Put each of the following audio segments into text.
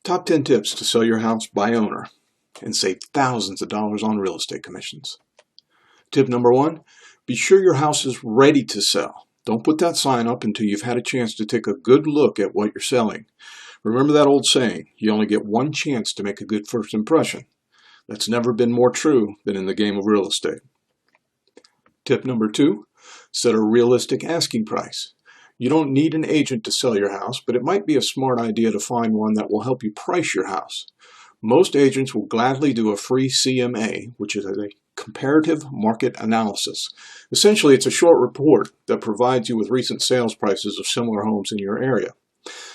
Top 10 tips to sell your house by owner and save thousands of dollars on real estate commissions. Tip number 1, be sure your house is ready to sell. Don't put that sign up until you've had a chance to take a good look at what you're selling. Remember that old saying, you only get one chance to make a good first impression. That's never been more true than in the game of real estate. Tip number 2, set a realistic asking price. You don't need an agent to sell your house, but it might be a smart idea to find one that will help you price your house. Most agents will gladly do a free CMA, which is a comparative market analysis. Essentially, it's a short report that provides you with recent sales prices of similar homes in your area.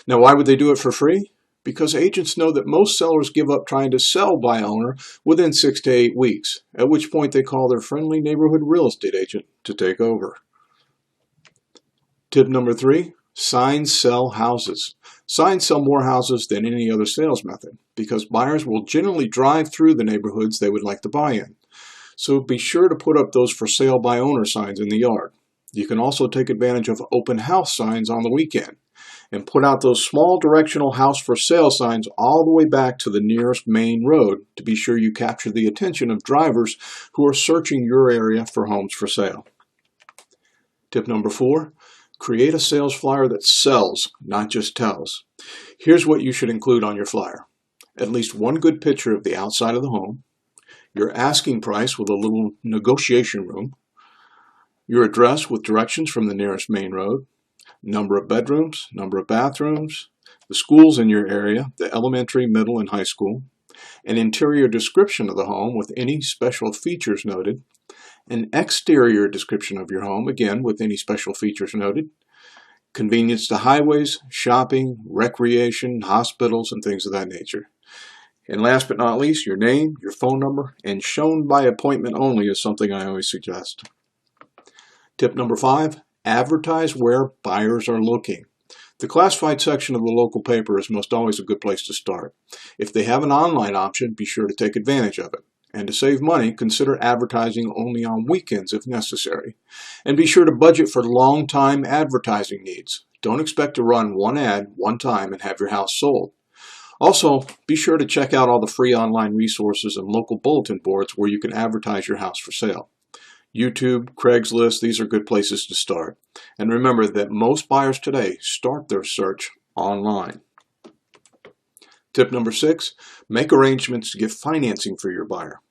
Now, why would they do it for free? Because agents know that most sellers give up trying to sell by owner within 6 to 8 weeks, at which point they call their friendly neighborhood real estate agent to take over. Tip number 3, signs sell houses. Signs sell more houses than any other sales method because buyers will generally drive through the neighborhoods they would like to buy in. So be sure to put up those for sale by owner signs in the yard. You can also take advantage of open house signs on the weekend and put out those small directional house for sale signs all the way back to the nearest main road to be sure you capture the attention of drivers who are searching your area for homes for sale. Tip number 4, create a sales flyer that sells, not just tells. Here's what you should include on your flyer. At least one good picture of the outside of the home, your asking price with a little negotiation room, your address with directions from the nearest main road, number of bedrooms, number of bathrooms, the schools in your area, the elementary, middle, and high school, an interior description of the home with any special features noted, an exterior description of your home, again with any special features noted, convenience to highways, shopping, recreation, hospitals, and things of that nature. And last but not least, your name, your phone number, and shown by appointment only is something I always suggest. Tip number 5, advertise where buyers are looking. The classified section of the local paper is most always a good place to start. If they have an online option, be sure to take advantage of it. And to save money, consider advertising only on weekends if necessary. And be sure to budget for long-time advertising needs. Don't expect to run one ad one time and have your house sold. Also, be sure to check out all the free online resources and local bulletin boards where you can advertise your house for sale. YouTube, Craigslist, these are good places to start. And remember that most buyers today start their search online. Tip number 6, make arrangements to get financing for your buyer.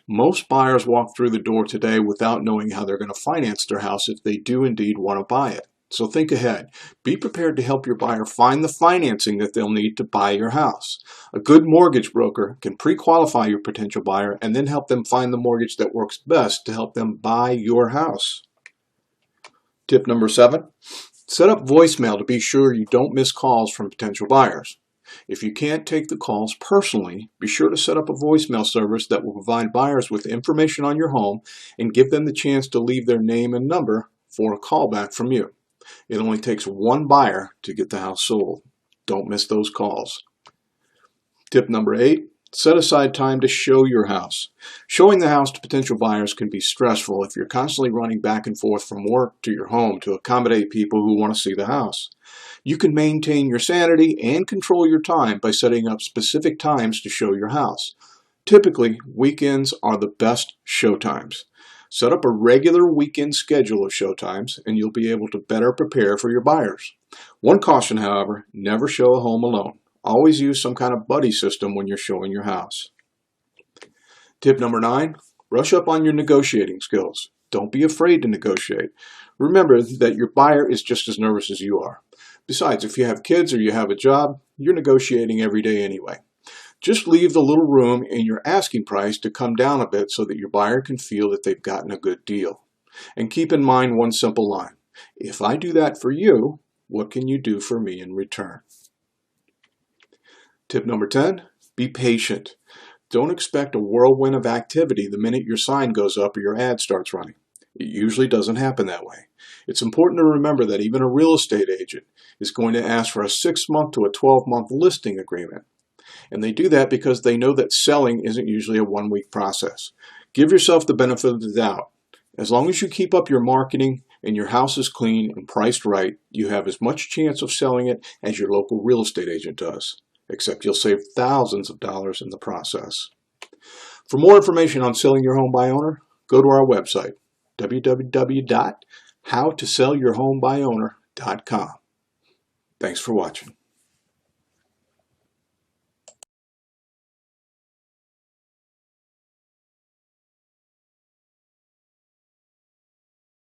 Most buyers walk through the door today without knowing how they're going to finance their house if they do indeed want to buy it. So think ahead. Be prepared to help your buyer find the financing that they'll need to buy your house. A good mortgage broker can pre-qualify your potential buyer and then help them find the mortgage that works best to help them buy your house. Tip number 7, set up voicemail to be sure you don't miss calls from potential buyers. If you can't take the calls personally, be sure to set up a voicemail service that will provide buyers with information on your home and give them the chance to leave their name and number for a callback from you. It only takes one buyer to get the house sold. Don't miss those calls. Tip number 8, set aside time to show your house. Showing the house to potential buyers can be stressful if you're constantly running back and forth from work to your home to accommodate people who want to see the house. You can maintain your sanity and control your time by setting up specific times to show your house. Typically, weekends are the best show times. Set up a regular weekend schedule of showtimes and you'll be able to better prepare for your buyers. One caution, however, never show a home alone. Always use some kind of buddy system when you're showing your house. Tip number 9, brush up on your negotiating skills. Don't be afraid to negotiate. Remember that your buyer is just as nervous as you are. Besides, if you have kids or you have a job, you're negotiating every day anyway. Just leave the little room in your asking price to come down a bit so that your buyer can feel that they've gotten a good deal. And keep in mind one simple line. If I do that for you, what can you do for me in return? Tip number 10, be patient. Don't expect a whirlwind of activity the minute your sign goes up or your ad starts running. It usually doesn't happen that way. It's important to remember that even a real estate agent is going to ask for a 6-month to a 12-month listing agreement. And they do that because they know that selling isn't usually a one-week process. Give yourself the benefit of the doubt. As long as you keep up your marketing and your house is clean and priced right, you have as much chance of selling it as your local real estate agent does. except you'll save thousands of dollars in the process. For more information on selling your home by owner, go to our website, www.howtosellyourhomebyowner.com. Thanks for watching.